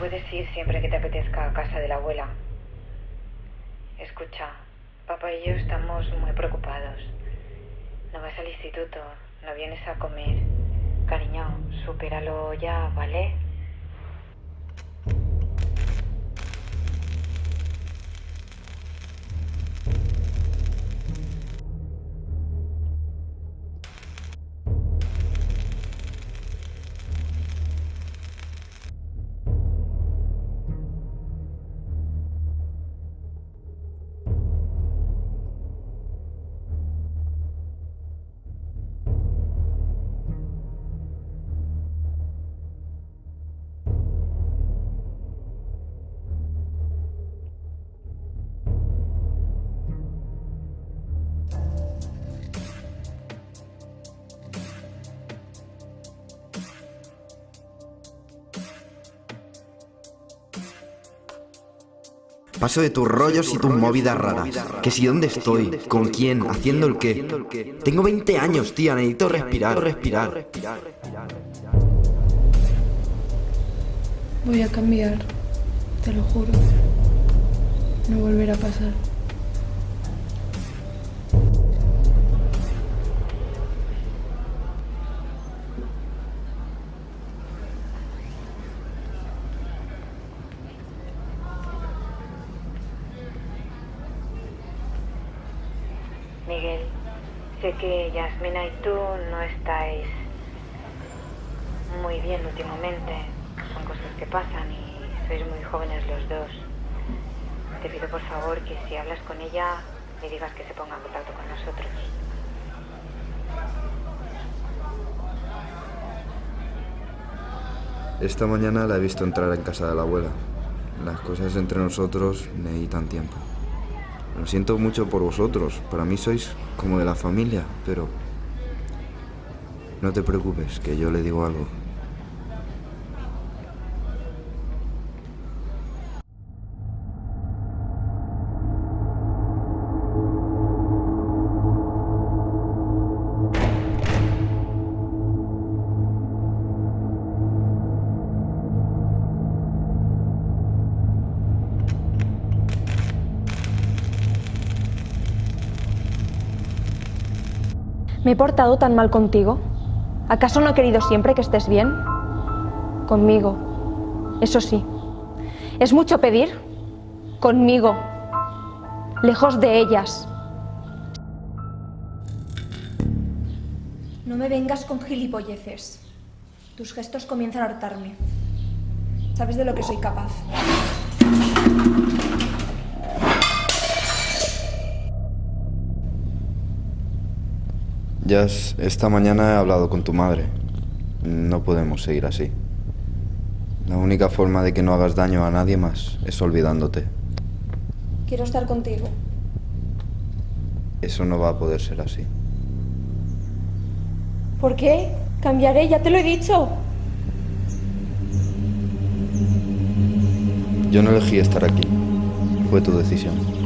puedes ir siempre que te apetezca a casa de la abuela. Escucha, papá y yo estamos muy preocupados. No vas al instituto, no vienes a comer. Cariño, supéralo ya, ¿vale? Paso de tus rollos y tus movidas raras. Que si dónde estoy, con quién, haciendo el qué. Tengo 20 años, tía, necesito respirar. Voy a cambiar, te lo juro. No volverá a pasar. Miguel, sé que Yasmina y tú no estáis muy bien últimamente. Son cosas que pasan y sois muy jóvenes los dos. Te pido por favor que si hablas con ella, le digas que se ponga en contacto con nosotros. Esta mañana la he visto entrar en casa de la abuela. Las cosas entre nosotros necesitan tiempo. Lo siento mucho por vosotros. Para mí sois como de la familia, pero no te preocupes, que yo le digo algo. ¿Me he portado tan mal contigo? ¿Acaso no he querido siempre que estés bien? Conmigo, eso sí. ¿Es mucho pedir? Conmigo, lejos de ellas. No me vengas con gilipolleces. Tus gestos comienzan a hartarme. ¿Sabes de lo que soy capaz? Jazz, esta mañana he hablado con tu madre. No podemos seguir así. La única forma de que no hagas daño a nadie más es olvidándote. Quiero estar contigo. Eso no va a poder ser así. ¿Por qué? Cambiaré, ya te lo he dicho. Yo no elegí estar aquí. Fue tu decisión.